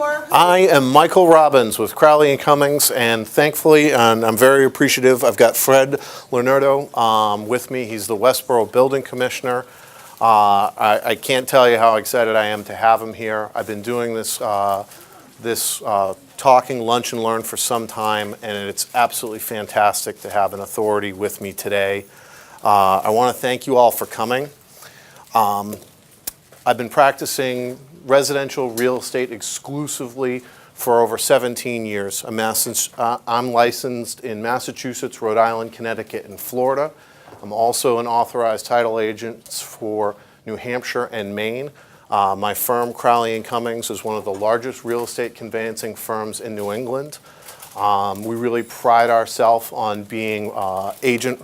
I am Michael Robbins with Crowley and Cummings, and thankfully, and I'm very appreciative, I've got Fred Leonardo with me. He's the Westboro Building Commissioner. I can't tell you how excited I am to have him here. I've been doing this talking lunch and learn for some time, and it's absolutely fantastic to have an authority with me today. I want to thank you all for coming. I've been practicing residential real estate exclusively for over 17 years. I'm licensed in Massachusetts, Rhode Island, Connecticut, and Florida. I'm also an authorized title agent for New Hampshire and Maine. My firm, Crowley and Cummings, is one of the largest real estate conveyancing firms in New England. We really pride ourselves on being agent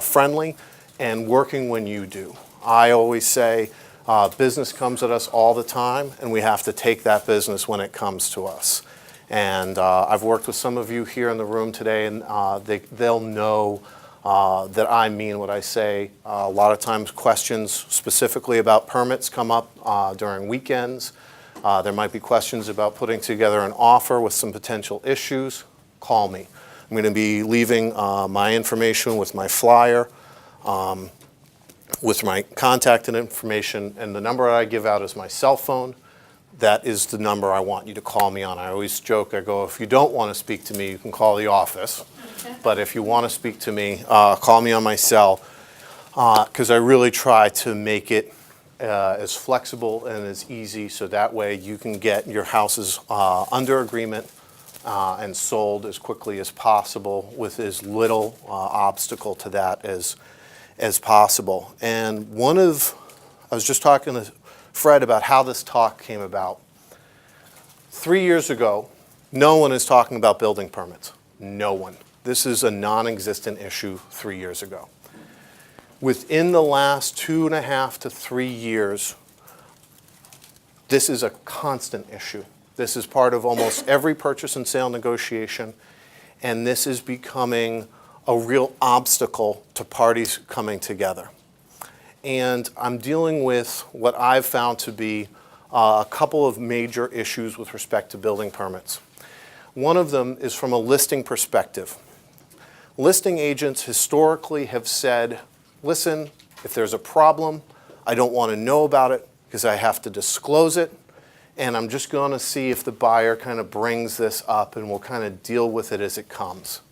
friendly and working when you do. I always say, business comes at us all the time, and we have to take that business when it comes to us. And I've worked with some of you here in the room today, and they'll know that I mean what I say. A lot of times questions specifically about permits come up during weekends. There might be questions about putting together an offer with some potential issues. Call me. I'm going to be leaving my information with my flyer, with my contact and information, and the number I give out is my cell phone. That is the number I want you to call me on. I always joke, I go, if you don't want to speak to me, you can call the office. But if you want to speak to me, call me on my cell, because I really try to make it as flexible and as easy, so that way you can get your houses under agreement and sold as quickly as possible with as little obstacle to that as possible. And I was just talking to Fred about how this talk came about. 3 years ago, no one is talking about building permits. No one. This is a non-existent issue 3 years ago. Within the last 2.5 to 3 years, this is a constant issue. This is part of almost every purchase and sale negotiation, and this is becoming a real obstacle to parties coming together. And I'm dealing with what I've found to be a couple of major issues with respect to building permits. One of them is from a listing perspective. Listing agents historically have said, listen, if there's a problem, I don't want to know about it because I have to disclose it, and I'm just going to see if the buyer kind of brings this up, and we'll kind of deal with it as it comes.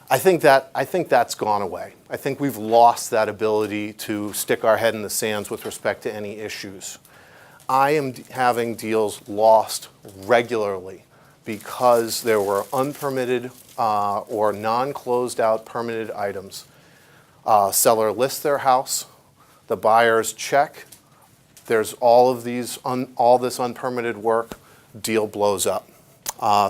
I think that's gone away. I think we've lost that ability to stick our head in the sands with respect to any issues. I am having deals lost regularly because there were unpermitted or non-closed out permitted items. Seller lists their house, the buyers check, there's all this unpermitted work, deal blows up.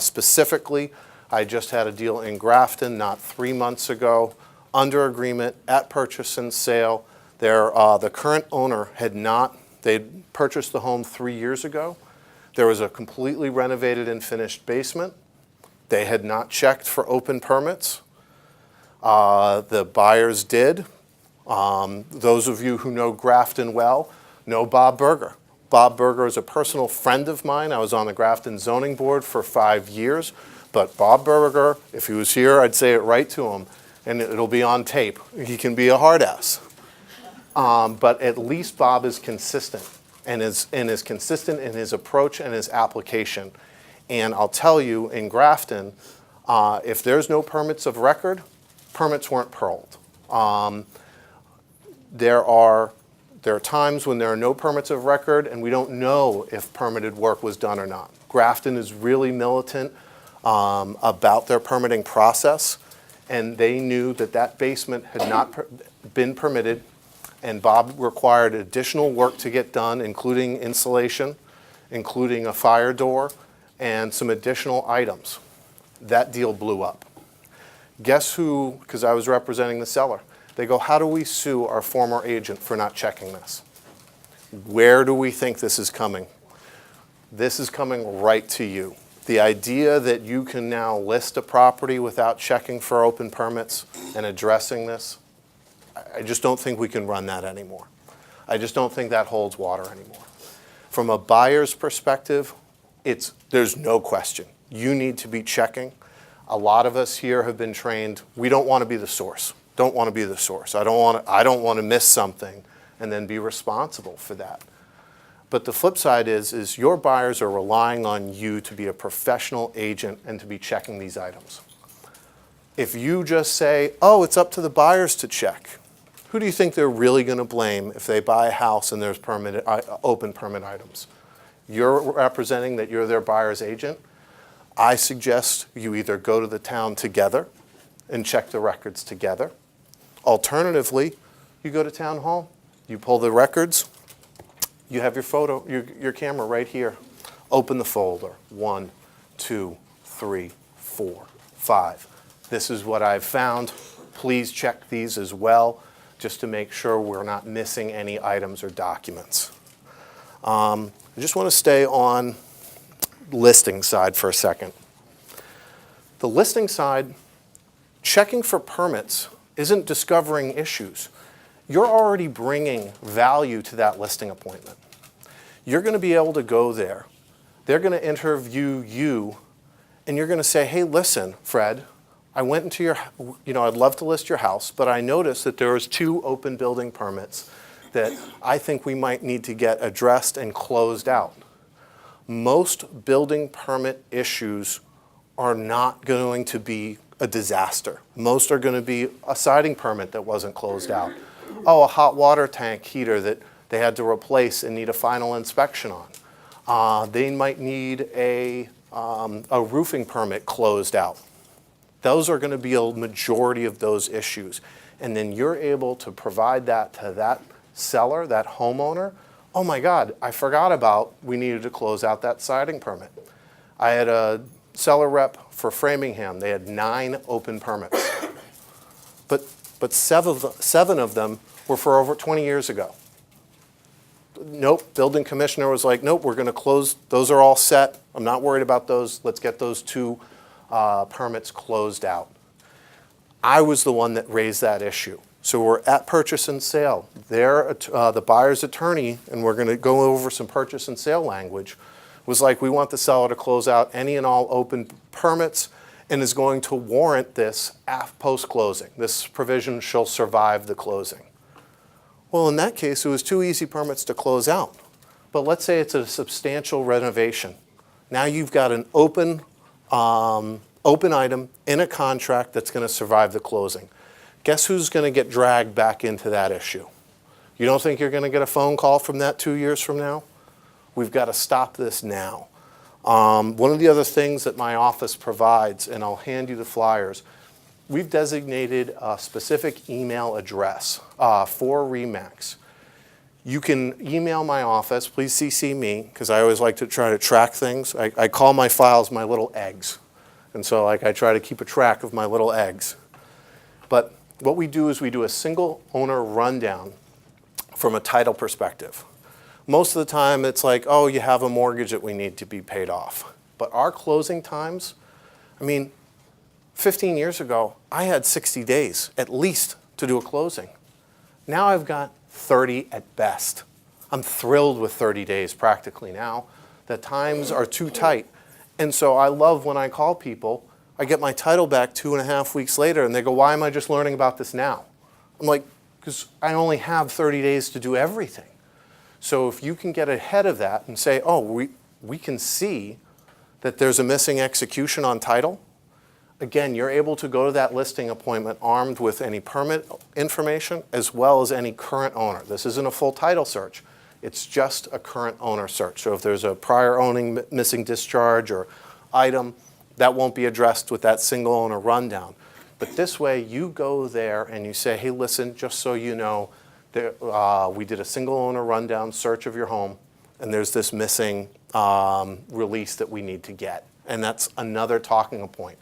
Specifically, I just had a deal in Grafton not 3 months ago, under agreement at purchase and sale. The current owner they'd purchased the home 3 years ago. There was a completely renovated and finished basement. They had not checked for open permits. The buyers did. Those of you who know Grafton well know Bob Berger. Bob Berger is a personal friend of mine. I was on the Grafton Zoning Board for 5 years. But Bob Berger, if he was here, I'd say it right to him, and it'll be on tape. He can be a hard ass. But at least Bob is consistent, and is consistent in his approach and his application. And I'll tell you, in Grafton, if there's no permits of record, permits weren't pulled. There are times when there are no permits of record, and we don't know if permitted work was done or not. Grafton is really militant about their permitting process, and they knew that basement had not been permitted, and Bob required additional work to get done, including insulation, including a fire door, and some additional items. That deal blew up. Guess who, because I was representing the seller, they go, how do we sue our former agent for not checking this? Where do we think this is coming? This is coming right to you. The idea that you can now list a property without checking for open permits and addressing this, I just don't think we can run that anymore. I just don't think that holds water anymore. From a buyer's perspective, There's no question. You need to be checking. A lot of us here have been trained, we don't want to be the source. Don't want to be the source. I don't want to miss something and then be responsible for that. But the flip side is your buyers are relying on you to be a professional agent and to be checking these items. If you just say, oh, it's up to the buyers to check, who do you think they're really going to blame if they buy a house and there's open permit items? You're representing that you're their buyer's agent. I suggest you either go to the town together and check the records together. Alternatively, you go to town hall, you pull the records, you have your camera right here. Open the folder. 1, 2, 3, 4, 5. This is what I've found. Please check these as well, just to make sure we're not missing any items or documents. I just want to stay on listing side for a second. The listing side, checking for permits isn't discovering issues. You're already bringing value to that listing appointment. You're going to be able to go there. They're going to interview you, and you're going to say, hey, listen, Fred, I went into I'd love to list your house, but I noticed that there was 2 open building permits that I think we might need to get addressed and closed out. Most building permit issues are not going to be a disaster. Most are going to be a siding permit that wasn't closed out. Oh, a hot water tank heater that they had to replace and need a final inspection on. They might need a roofing permit closed out. Those are going to be a majority of those issues. And then you're able to provide that to that seller, that homeowner. Oh my God, I forgot about we needed to close out that siding permit. I had a seller rep for Framingham. They had 9 open permits. But 7 of them were for over 20 years ago. Nope, building commissioner was like, nope, we're going to close. Those are all set. I'm not worried about those. Let's get those 2 permits closed out. I was the one that raised that issue. So we're at purchase and sale. The buyer's attorney, and we're going to go over some purchase and sale language, was like, we want the seller to close out any and all open permits and is going to warrant this post-closing. This provision shall survive the closing. Well, in that case, it was 2 easy permits to close out. But let's say it's a substantial renovation. Now you've got an open item in a contract that's going to survive the closing. Guess who's going to get dragged back into that issue? You don't think you're going to get a phone call from that 2 years from now? We've got to stop this now. One of the other things that my office provides, and I'll hand you the flyers, we've designated a specific email address for RE/MAX. You can email my office. Please CC me, because I always like to try to track things. I call my files my little eggs. And so I try to keep a track of my little eggs. But what we do is we do a single owner rundown from a title perspective. Most of the time it's like, oh, you have a mortgage that we need to be paid off. But our closing times, 15 years ago, I had 60 days at least to do a closing. Now I've got 30 at best. I'm thrilled with 30 days practically now. The times are too tight. And so I love when I call people, I get my title back 2.5 weeks later and they go, why am I just learning about this now? I'm like, because I only have 30 days to do everything. So if you can get ahead of that and say, oh, we can see that there's a missing execution on title, again, you're able to go to that listing appointment armed with any permit information as well as any current owner. This isn't a full title search. It's just a current owner search. So if there's a prior owning missing discharge or item, that won't be addressed with that single owner rundown. But this way, you go there and you say, hey, listen, just so you know, we did a single owner rundown search of your home, and there's this missing release that we need to get. And that's another talking point.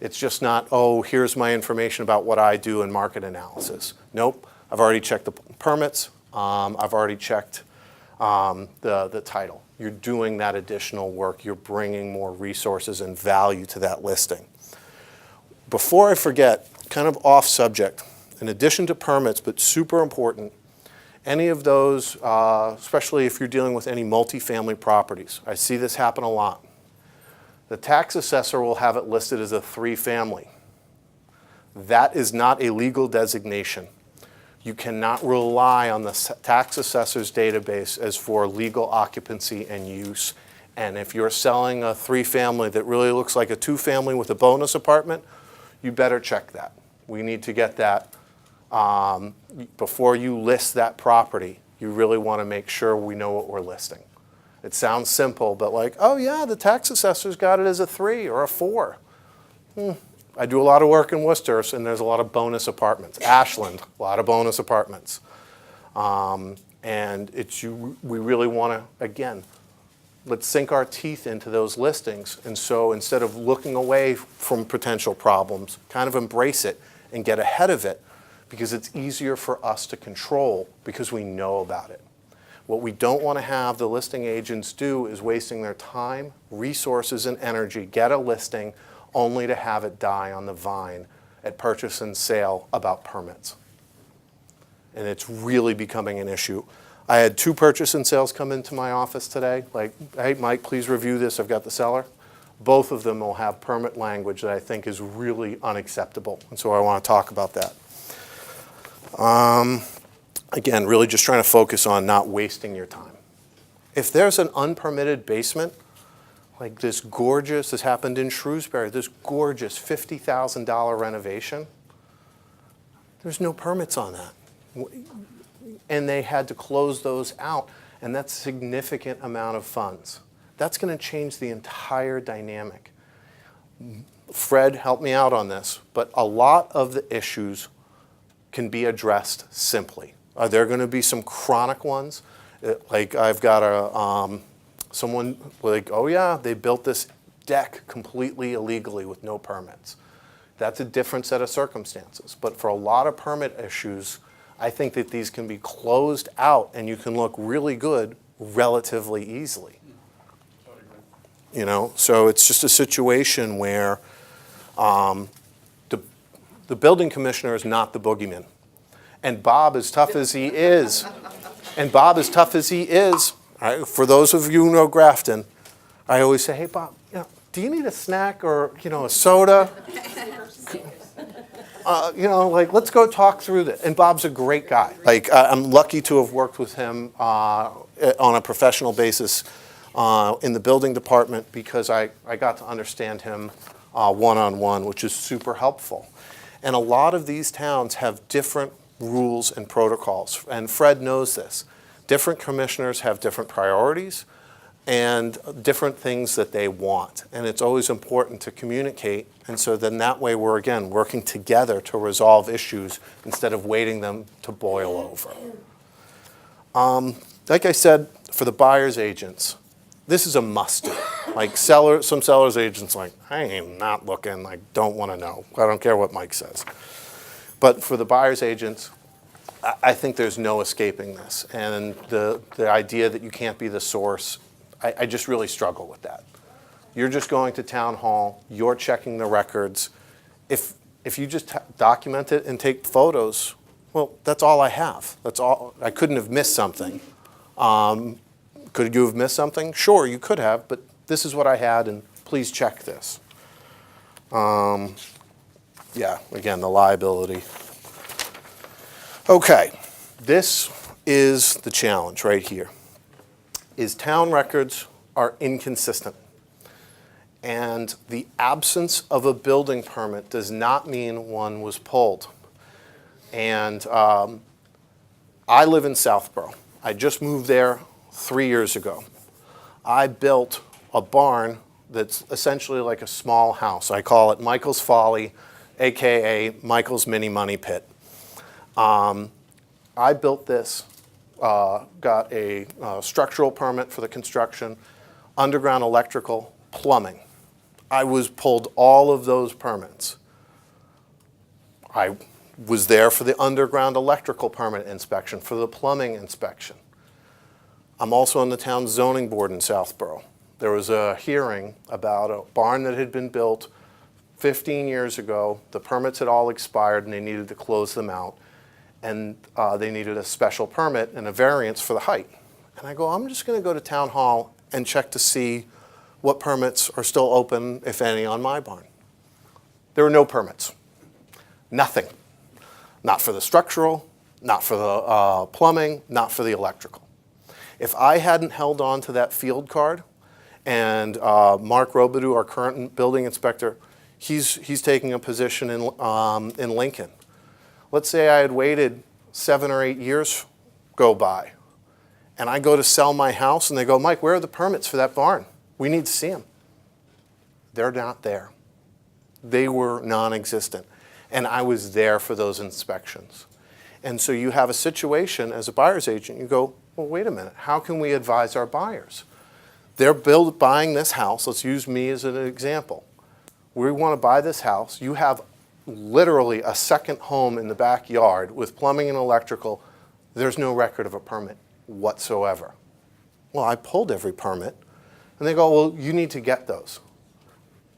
It's just not, oh, here's my information about what I do in market analysis. Nope, I've already checked the permits. I've already checked the title. You're doing that additional work. You're bringing more resources and value to that listing. Before I forget, kind of off subject, in addition to permits, but super important, any of those, especially if you're dealing with any multifamily properties, I see this happen a lot. The tax assessor will have it listed as a 3-family. That is not a legal designation. You cannot rely on the tax assessor's database as for legal occupancy and use. And if you're selling a 3-family that really looks like a 2-family with a bonus apartment, you better check that. We need to get that before you list that property. You really want to make sure we know what we're listing. It sounds simple, but like, oh yeah, the tax assessor's got it as a 3 or a 4. I do a lot of work in Worcester, and there's a lot of bonus apartments. Ashland, a lot of bonus apartments. And we really want to, again, let's sink our teeth into those listings. And so instead of looking away from potential problems, kind of embrace it and get ahead of it, because it's easier for us to control because we know about it. What we don't want to have the listing agents do is wasting their time, resources, and energy, get a listing only to have it die on the vine at purchase and sale about permits. And it's really becoming an issue. I had 2 purchase and sales come into my office today, like, hey, Mike, please review this, I've got the seller. Both of them will have permit language that I think is really unacceptable, and so I want to talk about that. Again, really just trying to focus on not wasting your time. If there's an unpermitted basement, like this happened in Shrewsbury, this gorgeous $50,000 renovation, there's no permits on that. And they had to close those out, and that's a significant amount of funds. That's going to change the entire dynamic. Fred helped me out on this, but a lot of the issues can be addressed simply. Are there going to be some chronic ones? Like I've got someone like, oh yeah, they built this deck completely illegally with no permits. That's a different set of circumstances. But for a lot of permit issues, I think that these can be closed out and you can look really good relatively easily. You know, so it's just a situation where the building commissioner is not the boogeyman. And Bob, as tough as he is, for those of you who know Grafton, I always say, hey, Bob, do you need a snack or, a soda? Let's go talk through this. And Bob's a great guy. I'm lucky to have worked with him on a professional basis in the building department because I got to understand him one-on-one, which is super helpful. And a lot of these towns have different rules and protocols, and Fred knows this. Different commissioners have different priorities and different things that they want, and it's always important to communicate, and so then that way we're, again, working together to resolve issues instead of waiting them to boil over. Like I said, for the buyer's agents, this is a must-do. Some sellers agents I am not looking, don't want to know. I don't care what Mike says. But for the buyer's agents, I think there's no escaping this. And the idea that you can't be the source, I just really struggle with that. You're just going to town hall, you're checking the records. If you just document it and take photos, well, that's all I have. That's all. I couldn't have missed something. Could you have missed something? Sure, you could have, but this is what I had, and please check this. Yeah, again, the liability. Okay, this is the challenge right here. Is town records are inconsistent. And the absence of a building permit does not mean one was pulled. And I live in Southborough. I just moved there 3 years ago. I built a barn that's essentially like a small house. I call it Michael's Folly, AKA Michael's Mini Money Pit. I built this, got a structural permit for the construction, underground electrical, plumbing. I pulled all of those permits. I was there for the underground electrical permit inspection, for the plumbing inspection. I'm also on the town zoning board in Southborough. There was a hearing about a barn that had been built 15 years ago. The permits had all expired and they needed to close them out. And they needed a special permit and a variance for the height. And I go, I'm just going to go to town hall and check to see what permits are still open, if any, on my barn. There were no permits. Nothing. Not for the structural, not for the plumbing, not for the electrical. If I hadn't held on to that field card, and Mark Robidoux, our current building inspector, he's taking a position in Lincoln. Let's say I had waited 7 or 8 years go by, and I go to sell my house, and they go, Mike, where are the permits for that barn? We need to see them. They're not there. They were non-existent, and I was there for those inspections. And so you have a situation as a buyer's agent, you go, well, wait a minute, how can we advise our buyers? They're buying this house. Let's use me as an example. We want to buy this house. You have literally a second home in the backyard with plumbing and electrical. There's no record of a permit whatsoever. Well, I pulled every permit. And they go, well, you need to get those.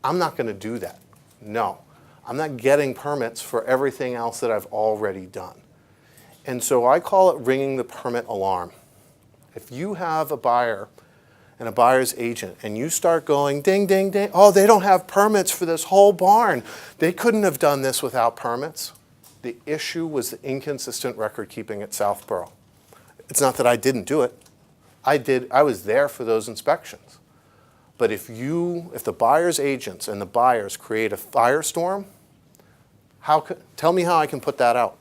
I'm not going to do that. No. I'm not getting permits for everything else that I've already done. And so I call it ringing the permit alarm. If you have a buyer and a buyer's agent, and you start going, ding, ding, ding, oh, they don't have permits for this whole barn. They couldn't have done this without permits. The issue was the inconsistent record keeping at Southborough. It's not that I didn't do it. I was there for those inspections. But if the buyer's agents and the buyers create a firestorm, tell me how I can put that out.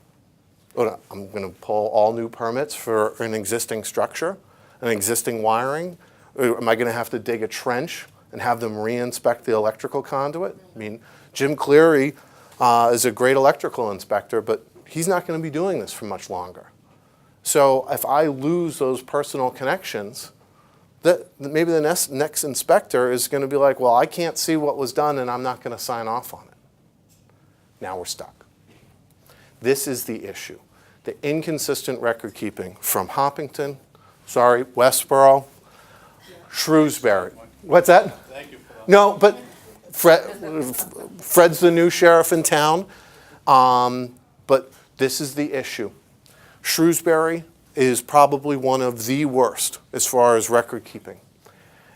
I'm going to pull all new permits for an existing structure, an existing wiring. Am I going to have to dig a trench and have them re-inspect the electrical conduit? I mean, Jim Cleary is a great electrical inspector, but he's not going to be doing this for much longer. So if I lose those personal connections, maybe the next inspector is going to be like, well, I can't see what was done and I'm not going to sign off on it. Now we're stuck. This is the issue. The inconsistent record keeping from Westboro, Shrewsbury. What's that? Thank you for that. No, but Fred's the new sheriff in town. But this is the issue. Shrewsbury is probably one of the worst as far as record keeping.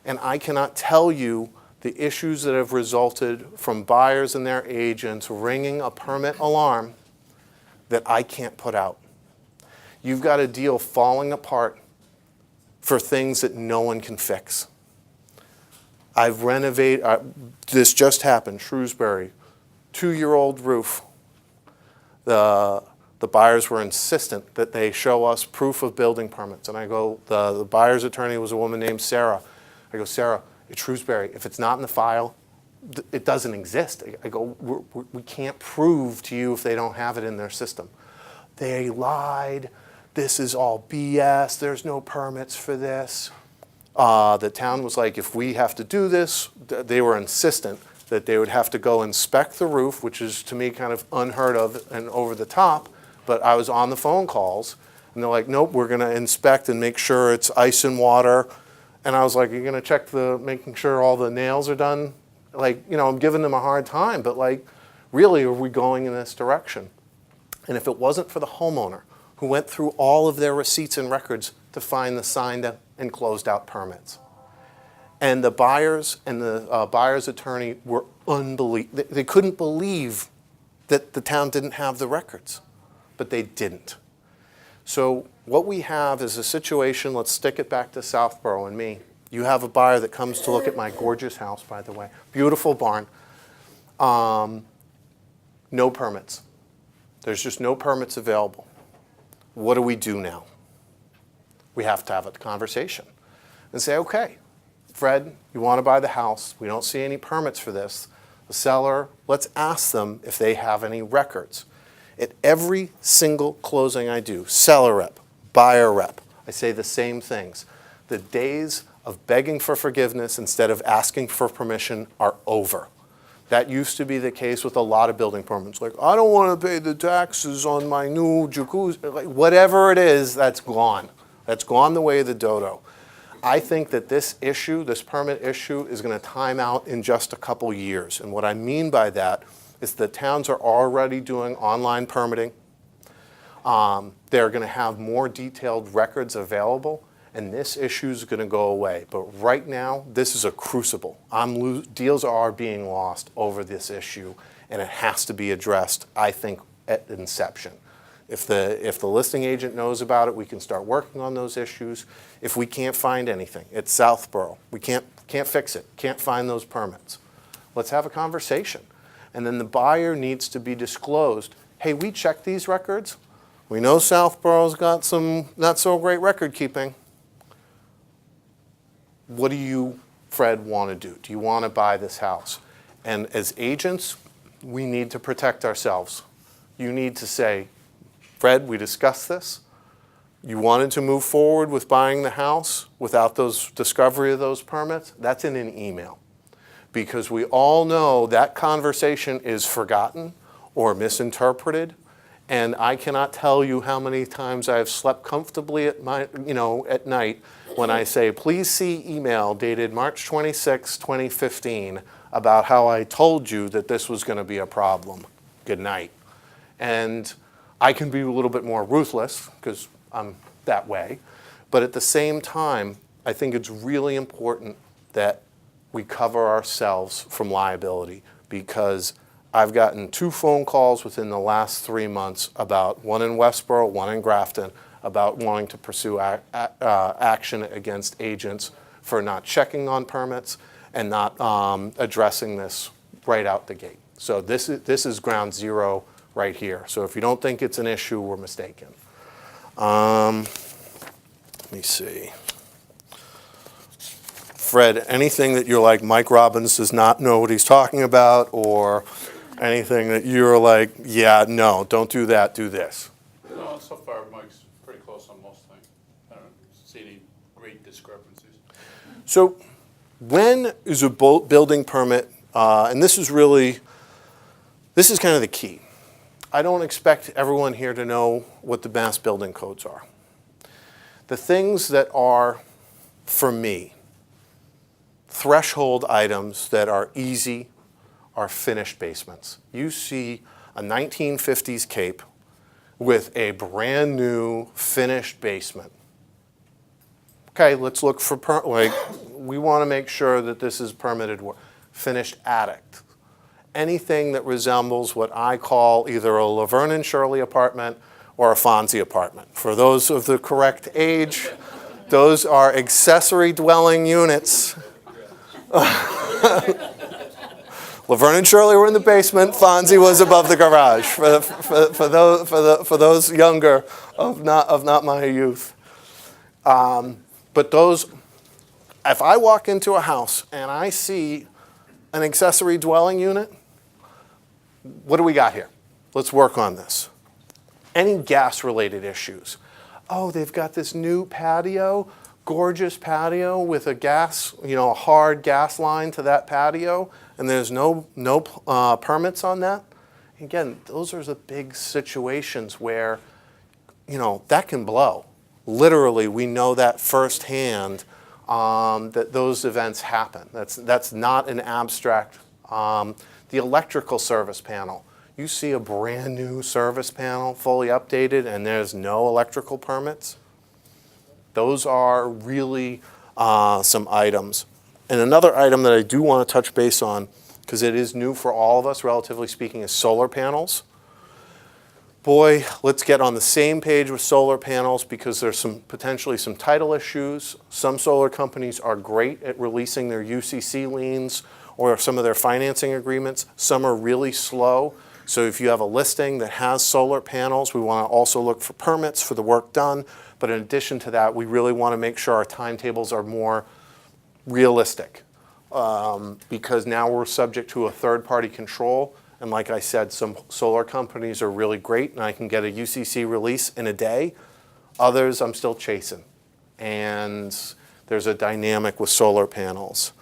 And I cannot tell you the issues that have resulted from buyers and their agents ringing a permit alarm that I can't put out. You've got a deal falling apart for things that no one can fix. I've renovated, this just happened, Shrewsbury, 2-year-old roof. The buyers were insistent that they show us proof of building permits. And I go, the buyer's attorney was a woman named Sarah. I go, Sarah, it's Shrewsbury. If it's not in the file, it doesn't exist. I go, we can't prove to you if they don't have it in their system. They lied. This is all BS. There's no permits for this. The town was like, if we have to do this, they were insistent that they would have to go inspect the roof, which is to me kind of unheard of and over the top. But I was on the phone calls, and they're like, nope, we're going to inspect and make sure it's ice and water. And I was like, you're going to check making sure all the nails are done? Like, I'm giving them a hard time, but like, really, are we going in this direction? And if it wasn't for the homeowner who went through all of their receipts and records to find the signed and closed out permits, and the buyers and the buyer's attorney were unbelievable. They couldn't believe that the town didn't have the records, but they didn't. So what we have is a situation, let's stick it back to Southborough and me. You have a buyer that comes to look at my gorgeous house, by the way. Beautiful barn. No permits. There's just no permits available. What do we do now? We have to have a conversation and say, okay, Fred, you want to buy the house. We don't see any permits for this. The seller, let's ask them if they have any records. At every single closing I do, seller rep, buyer rep, I say the same things. The days of begging for forgiveness instead of asking for permission are over. That used to be the case with a lot of building permits. Like, I don't want to pay the taxes on my new jacuzzi. Like, whatever it is, that's gone. That's gone the way of the dodo. I think that this issue, this permit issue, is going to time out in just a couple years. And what I mean by that is the towns are already doing online permitting. They're going to have more detailed records available. and this issue is going to go away. But right now, this is a crucible. Deals are being lost over this issue, and it has to be addressed, I think, at inception. If the listing agent knows about it, we can start working on those issues. If we can't find anything, it's Southborough. We can't fix it, can't find those permits. Let's have a conversation. And then the buyer needs to be disclosed. Hey, we checked these records. We know Southborough's got some not so great record keeping. What do you, Fred, want to do? Do you want to buy this house? And as agents, we need to protect ourselves. You need to say, Fred, we discussed this. You wanted to move forward with buying the house without those discovery of those permits. That's in an email. Because we all know that conversation is forgotten or misinterpreted. And I cannot tell you how many times I've slept comfortably at night when I say, please see email dated March 26, 2015 about how I told you that this was going to be a problem. Good night. And I can be a little bit more ruthless because I'm that way. But at the same time, I think it's really important that we cover ourselves from liability, because I've gotten 2 phone calls within the last 3 months about, one in Westboro, one in Grafton, about wanting to pursue action against agents for not checking on permits and not addressing this right out the gate. So this is ground zero right here. So if you don't think it's an issue, we're mistaken. Let me see. Fred, anything that you're like, Mike Robbins does not know what he's talking about, or anything that you're like, yeah, no, don't do that, do this? No, so far Mike's pretty close on most things. I don't see any great discrepancies. So when is a building permit, and this is kind of the key. I don't expect everyone here to know what the Mass building codes are. The things that are, for me, threshold items that are easy are finished basements. You see a 1950s Cape with a brand new finished basement. Okay, let's look for, we want to make sure that this is permitted work. Finished attic. Anything that resembles what I call either a Laverne and Shirley apartment or a Fonzie apartment. For those of the correct age, those are accessory dwelling units. Laverne and Shirley were in the basement. Fonzie was above the garage. For those younger of not my youth. But those, if I walk into a house and I see an accessory dwelling unit, what do we got here? Let's work on this. Any gas-related issues? Oh, they've got this new patio, gorgeous patio with a gas, a hard gas line to that patio, and there's no permits on that. Again, those are the big situations where, that can blow. Literally, we know that firsthand, that those events happen. That's not an abstract. The electrical service panel. You see a brand new service panel, fully updated, and there's no electrical permits. Those are really some items. And another item that I do want to touch base on, because it is new for all of us, relatively speaking, is solar panels. Boy, let's get on the same page with solar panels, because there's potentially some title issues. Some solar companies are great at releasing their UCC liens or some of their financing agreements. Some are really slow. So if you have a listing that has solar panels, we want to also look for permits for the work done. But in addition to that, we really want to make sure our timetables are more realistic, because now we're subject to a third-party control. And like I said, some solar companies are really great, and I can get a UCC release in a day. Others, I'm still chasing. And there's a dynamic with solar panels.